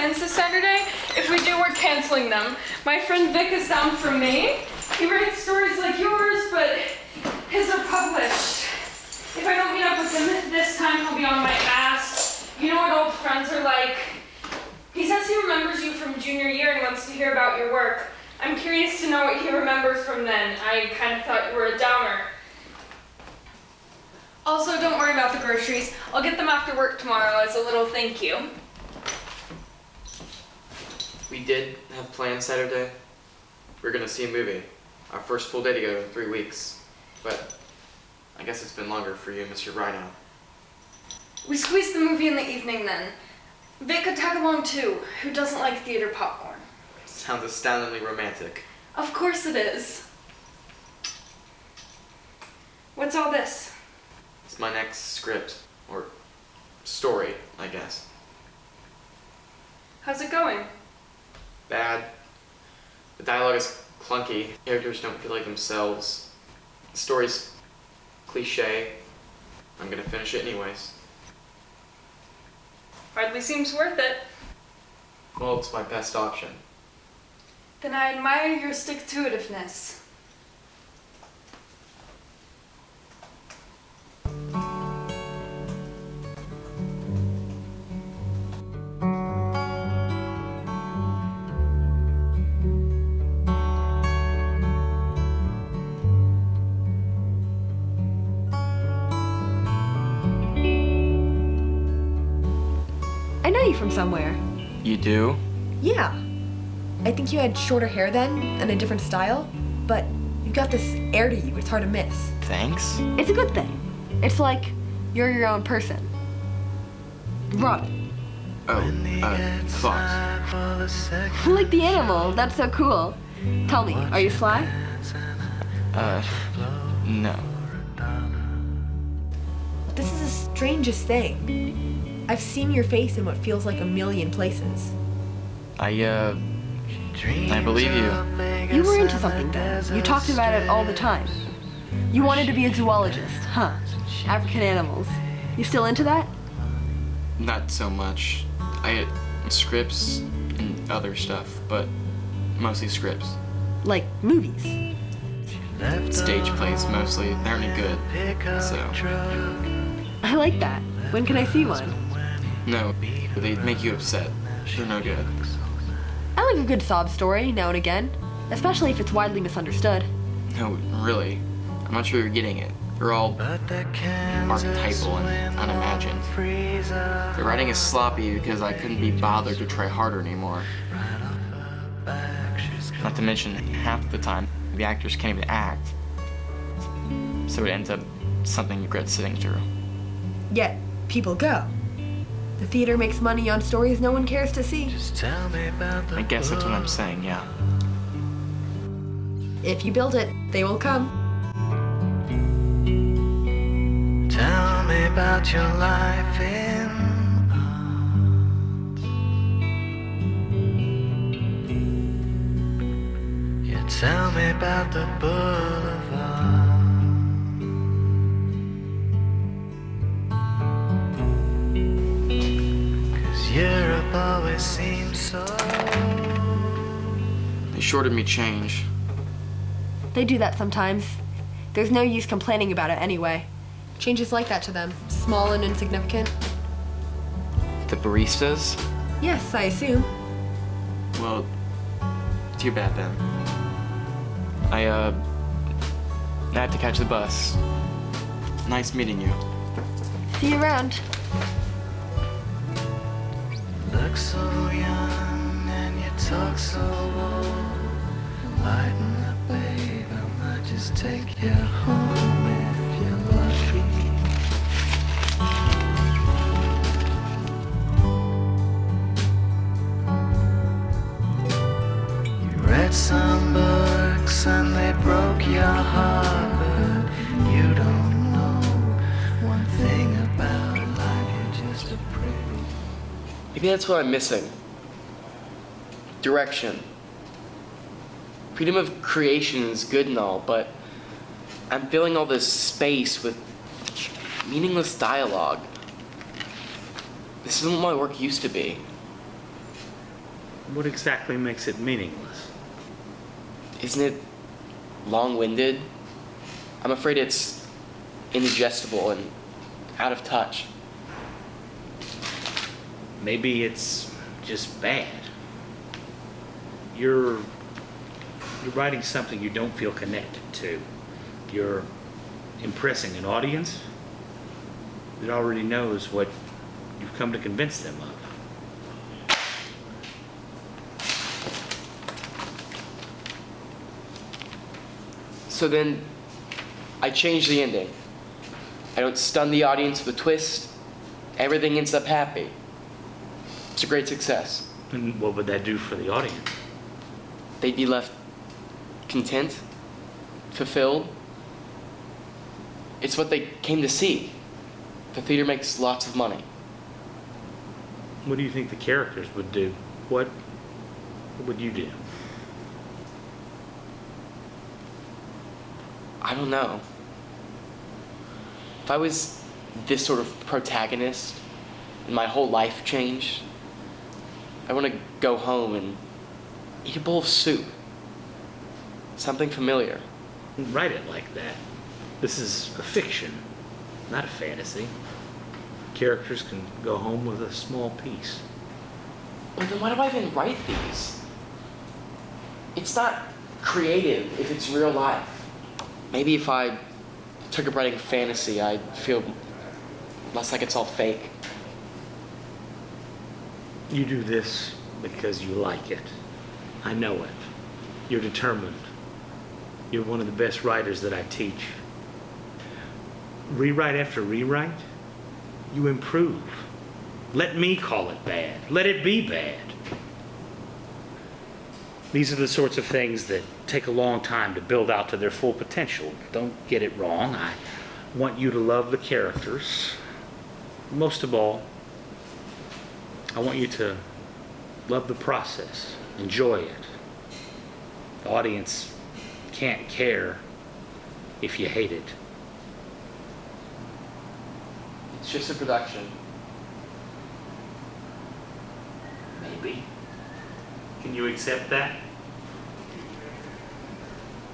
plans this Saturday? If we do, we're canceling them. My friend Vic is down for me. He writes stories like yours, but his are published. If I don't meet up with him this time, he'll be on my ass. You know what old friends are like. He says he remembers you from junior year and wants to hear about your work. I'm curious to know what he remembers from then. I kind of thought you were a downer. Also, don't worry about the groceries. I'll get them after work tomorrow as a little thank you. We did have plans Saturday. We're gonna see a movie. Our first full day together in 3 weeks. But I guess it's been longer for you, Mr. Rhino. We squeezed the movie in the evening then. Vic could tag along too. Who doesn't like theater popcorn? Sounds astoundingly romantic. Of course it is. What's all this? It's my next script, or story, I guess. How's it going? Bad. The dialogue is clunky. Characters don't feel like themselves. The story's cliche. I'm gonna finish it anyways. Hardly seems worth it. Well, it's my best option. Then I admire your stick-to-itiveness. I know you from somewhere. You do? Yeah. I think you had shorter hair then and a different style, but you've got this air to you, it's hard to miss. Thanks. It's a good thing. It's like you're your own person. Robin. Fox. Like the animal, that's so cool. Tell me, are you sly? No. This is the strangest thing. I've seen your face in what feels like a million places. I believe you. You were into something then. You talked about it all the time. You wanted to be a zoologist, huh? African animals. You still into that? Not so much. I had scripts and other stuff, but mostly scripts. Like movies. Stage plays mostly. They aren't any good, so. I like that. When can I see one? No, they make you upset. They're no good. I like a good sob story now and again, especially if it's widely misunderstood. No, really. I'm not sure you're getting it. They're all archetypal and unimagined. The writing is sloppy because I couldn't be bothered to try harder anymore. Not to mention, half the time, the actors can't even act. So it ends up something you regret sitting through. Yet, people go. The theater makes money on stories no one cares to see. I guess that's what I'm saying, yeah. If you build it, they will come. Tell me about your life in art. You tell me about the boulevard. 'Cause Europe always seems so. They shorted me change. They do that sometimes. There's no use complaining about it anyway. Change is like that to them, small and insignificant. The baristas? Yes, I assume. Well, too bad then. I had to catch the bus. Nice meeting you. See you around. Look so young and you talk so old. Lighten up, babe, I might just take you home if you're lucky. You read some books and they broke your heart, but you don't know one thing about life, you're just a pretty. Maybe that's what I'm missing. Direction. Freedom of creation is good and all, but I'm filling all this space with meaningless dialogue. This isn't what my work used to be. What exactly makes it meaningless? Isn't it long-winded? I'm afraid it's indigestible and out of touch. Maybe it's just bad. You're writing something you don't feel connected to. You're impressing an audience that already knows what you've come to convince them of. So then, I change the ending. I don't stun the audience with a twist. Everything ends up happy. It's a great success. And what would that do for the audience? They'd be left content, fulfilled. It's what they came to see. The theater makes lots of money. What do you think the characters would do? What would you do? I don't know. If I was this sort of protagonist and my whole life changed, I want to go home and eat a bowl of soup. Something familiar. Write it like that. This is a fiction, not a fantasy. Characters can go home with a small piece. Well, then why do I even write these? It's not creative if it's real life. Maybe if I took up writing fantasy, I'd feel less like it's all fake. You do this because you like it. I know it. You're determined. You're one of the best writers that I teach. Rewrite after rewrite, you improve. Let me call it bad. Let it be bad. These are the sorts of things that take a long time to build out to their full potential. Don't get it wrong. I want you to love the characters. Most of all, I want you to love the process. Enjoy it. The audience can't care if you hate it. It's just a production. Maybe. Can you accept that?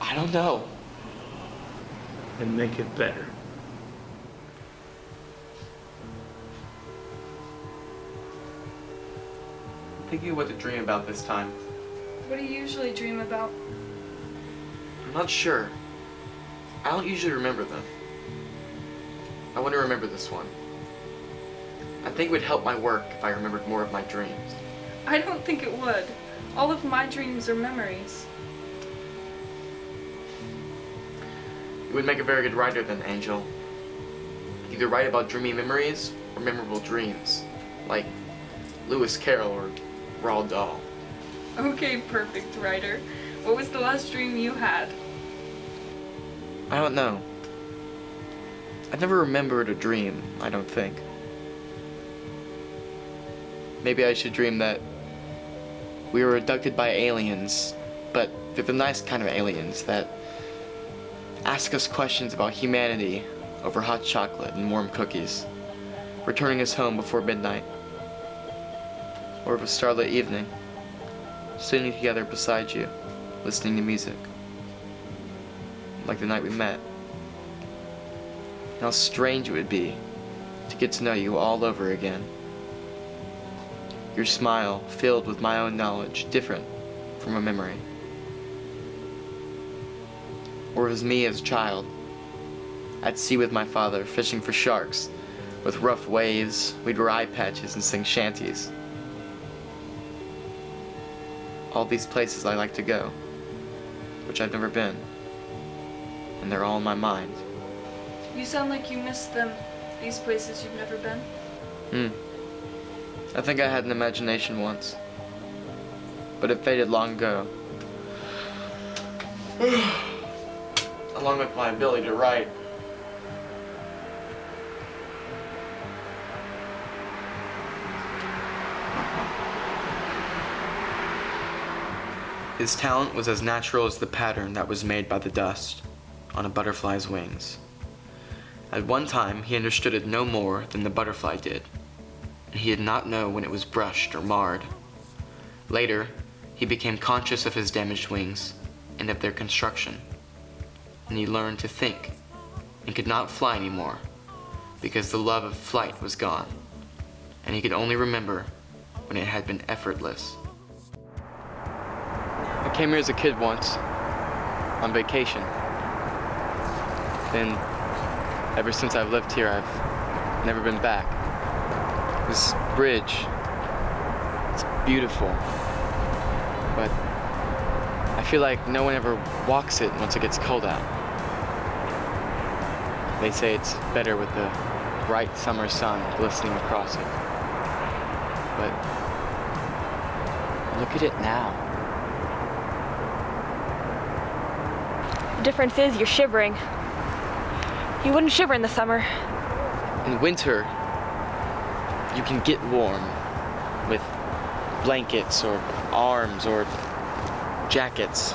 I don't know. And make it better. I'm thinking of what to dream about this time. What do you usually dream about? I'm not sure. I don't usually remember them. I want to remember this one. I think it would help my work if I remembered more of my dreams. I don't think it would. All of my dreams are memories. You would make a very good writer then, Angel. Either write about dreamy memories or memorable dreams, like Lewis Carroll or Roald Dahl. Okay, perfect writer. What was the last dream you had? I don't know. I've never remembered a dream, I don't think. Maybe I should dream that we were abducted by aliens, but they're the nice kind of aliens that ask us questions about humanity over hot chocolate and warm cookies, returning us home before midnight. Or of a starlit evening, sitting together beside you, listening to music, like the night we met. How strange it would be to get to know you all over again. Your smile filled with my own knowledge, different from a memory. Or it was me as a child, at sea with my father, fishing for sharks. With rough waves, we'd wear eye patches and sing shanties. All these places I like to go, which I've never been, and they're all in my mind. You sound like you miss them, these places you've never been. I think I had an imagination once, but it faded long ago. Along with my ability to write. His talent was as natural as the pattern that was made by the dust on a butterfly's wings. At one time, he understood it no more than the butterfly did, and he did not know when it was brushed or marred. Later, he became conscious of his damaged wings and of their construction, and he learned to think and could not fly anymore because the love of flight was gone, and he could only remember when it had been effortless. I came here as a kid once, on vacation. Then, ever since I've lived here, I've never been back. This bridge, it's beautiful, but I feel like no one ever walks it once it gets cold out. They say it's better with the bright summer sun glistening across it. But look at it now. The difference is you're shivering. You wouldn't shiver in the summer. In winter, you can get warm with blankets or arms or jackets.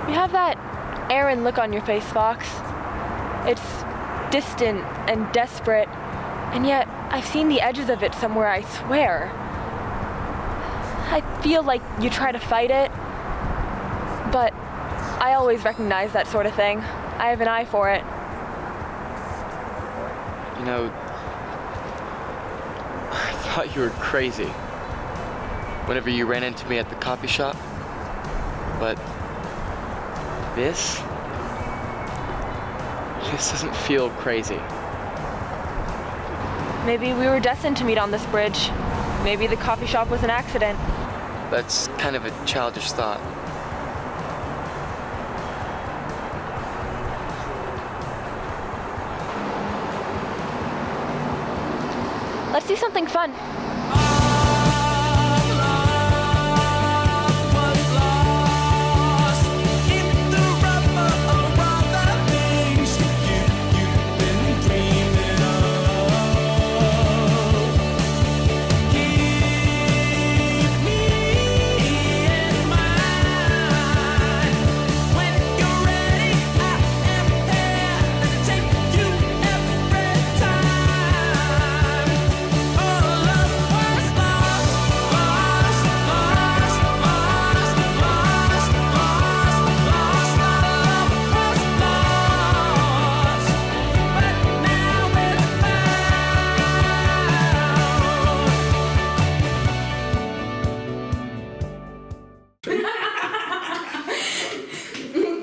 You have that Aaron look on your face, Fox. It's distant and desperate, and yet I've seen the edges of it somewhere, I swear. I feel like you try to fight it, but I always recognize that sort of thing. I have an eye for it. You know, I thought you were crazy whenever you ran into me at the coffee shop, but this doesn't feel crazy. Maybe we were destined to meet on this bridge. Maybe the coffee shop was an accident. That's kind of a childish thought. Let's do something fun.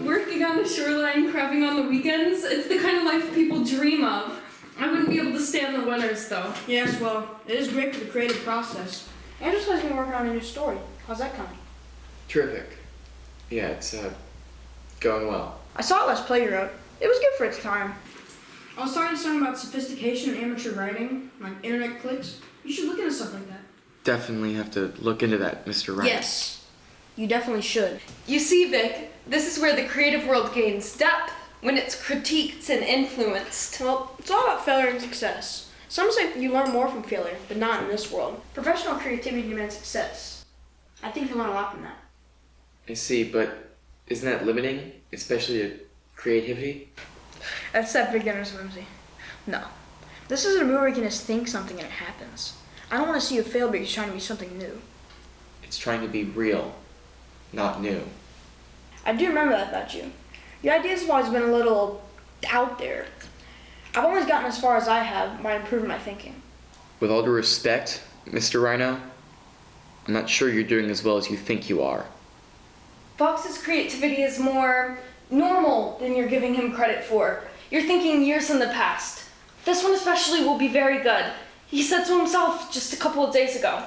Working on the shoreline, crabbing on the weekends, it's the kind of life people dream of. I wouldn't be able to stand the winters, though. Yes, well, it is great for the creative process. Angela's has been working on a new story. How's that coming? Terrific. Yeah, it's going well. I saw it last play you wrote. It was good for its time. I was talking to someone about sophistication in amateur writing, like internet clicks. You should look into stuff like that. Definitely have to look into that, Mr. Wright. Yes, you definitely should. You see, Vic, this is where the creative world gains depth, when it's critiqued and influenced. Well, it's all about failure and success. Some say you learn more from failure, but not in this world. Professional creativity demands success. I think you learn a lot from that. I see, but isn't that limiting, especially to creativity? That's that beginner's whimsy. No. This isn't a movie where you can just think something and it happens. I don't want to see you fail because you're trying to be something new. It's trying to be real, not new. I do remember that about you. Your ideas have always been a little out there. I've always gotten as far as I have by improving my thinking. With all due respect, Mr. Rhino, I'm not sure you're doing as well as you think you are. Fox's creativity is more normal than you're giving him credit for. You're thinking years in the past. This one especially will be very good. He said so himself just a couple of days ago.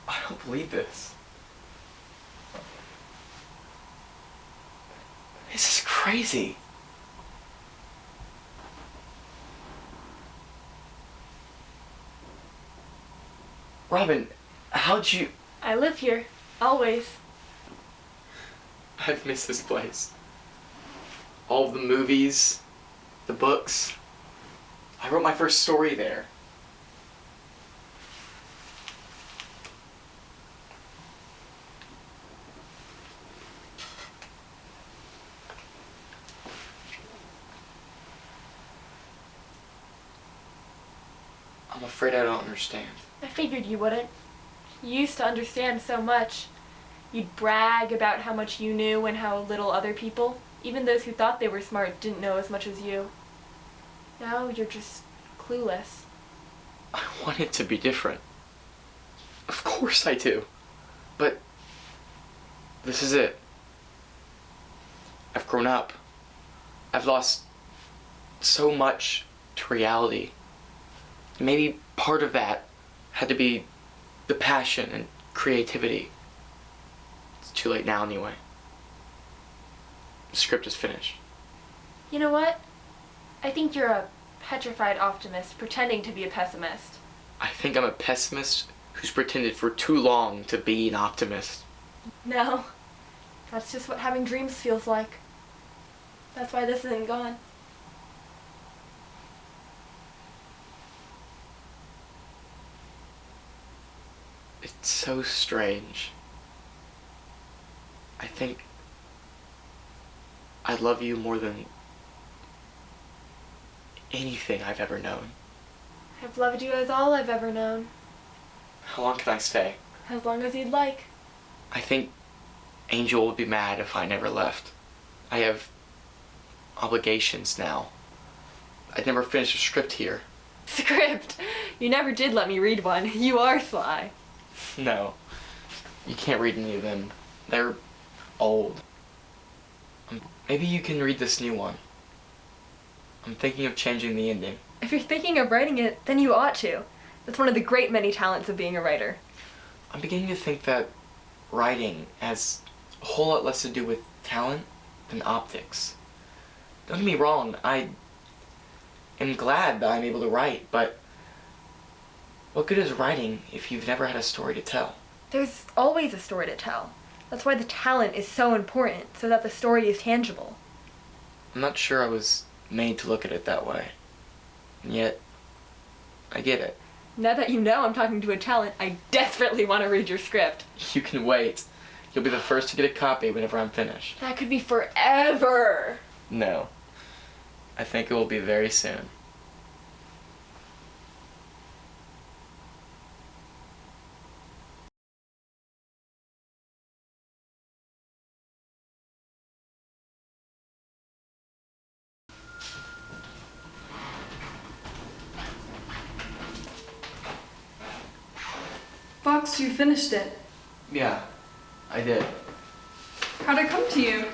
I don't believe this. This is crazy. Robin, How'd you... I live here, always. I've missed this place. All of the movies, the books. I wrote my first story there. I'm afraid I don't understand. I figured you wouldn't. You used to understand so much. You'd brag about how much you knew and how little other people, even those who thought they were smart, didn't know as much as you. Now you're just clueless. I want it to be different. Of course I do. But this is it. I've grown up. I've lost so much to reality. Maybe part of that had to be the passion and creativity. It's too late now anyway. The script is finished. You know what? I think you're a petrified optimist pretending to be a pessimist. I think I'm a pessimist who's pretended for too long to be an optimist. No, that's just what having dreams feels like. That's why this isn't gone. It's so strange. I think I love you more than anything I've ever known. I've loved you as all I've ever known. How long can I stay? As long as you'd like. I think Angel would be mad if I never left. I have obligations now. I'd never finish a script here. Script? You never did let me read one. You are sly. No, you can't read any of them. They're old. Maybe you can read this new one. I'm thinking of changing the ending. If you're thinking of writing it, then you ought to. That's one of the great many talents of being a writer. I'm beginning to think that writing has a whole lot less to do with talent than optics. Don't get me wrong, I am glad that I'm able to write, but what good is writing if you've never had a story to tell? There's always a story to tell. That's why the talent is so important, so that the story is tangible. I'm not sure I was made to look at it that way. And yet, I get it. Now that you know I'm talking to a talent, I desperately want to read your script. You can wait. You'll be the first to get a copy whenever I'm finished. That could be forever. No. I think it will be very soon. Fox, you finished it. Yeah, I did. How'd it come to you?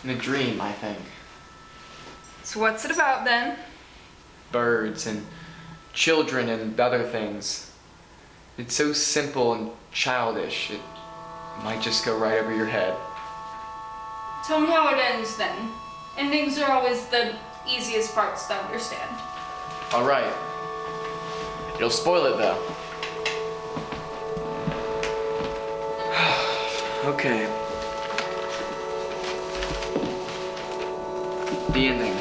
In a dream, I think. So what's it about then? Birds and children and other things. It's so simple and childish, it might just go right over your head. Tell me how it ends then. Endings are always the easiest parts to understand. All right. You'll spoil it though. Okay. The ending.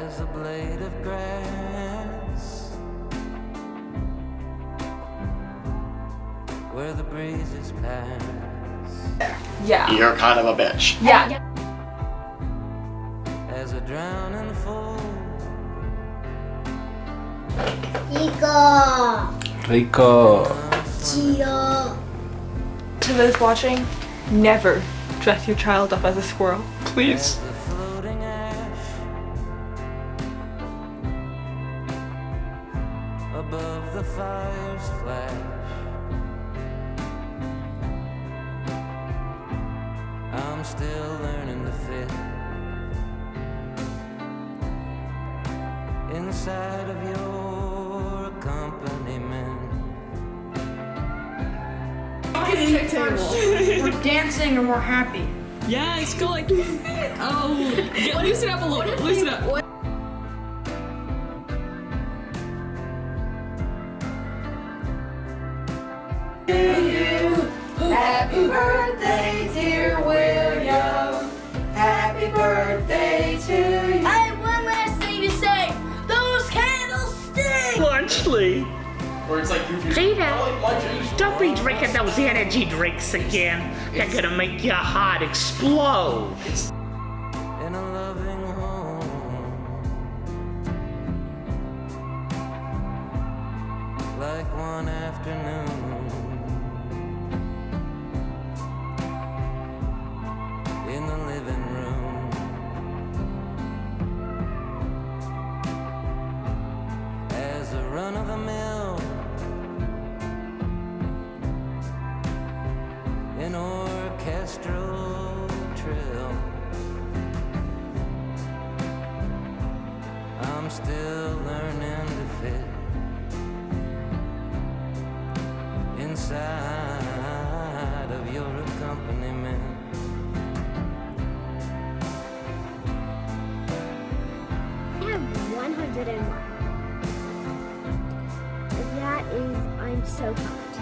as a blade of grass where the breezes pass. Yeah. You're kind of a bitch. Yeah. As a drowning fool. Rico. To those watching, never dress your child up as a squirrel. Please. The floating ash above the fire's flash. I'm still learning to fit inside of your accompaniment. We're dancing and we're happy. Yeah, it's go like, oh, loosen up a little bit, loosen up. Happy birthday, dear William. Happy birthday to you. I have one last thing to say. Those candles stink! Lunchley, Or it's like Peter, don't be drinking those energy drinks again. They're gonna make your heart explode. In a loving home, like one afternoon in the living room, as a run-of-the-mill an orchestral trill. I'm still learning to fit inside of your accompaniment. I have 101. That is, I'm so pumped.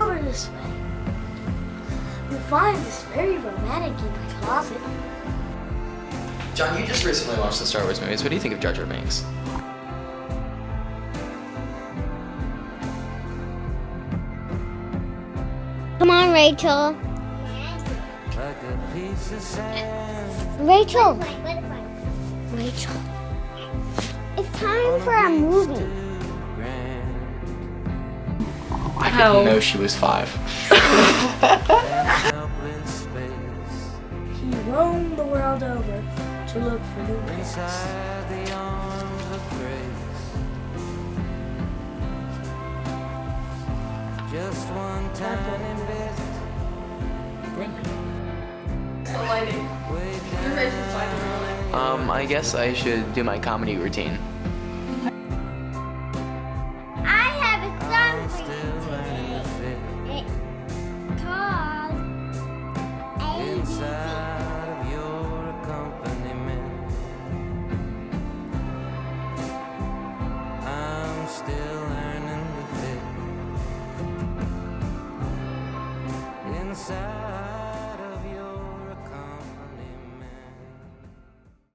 Over this way. You'll find this very romantic in my closet. John, you just recently watched the Star Wars movies. What do you think of Jar Jar Binks? Come on, Rachel. Like a piece of sand. Rachel. Rachel. It's time for a movie. I didn't know she was 5. Helpless space He roamed the world over to look for new ways. inside the arms of grace. Just one tiny bit. The lighting. Way Your guys' lighting on it. I guess I should do my comedy routine.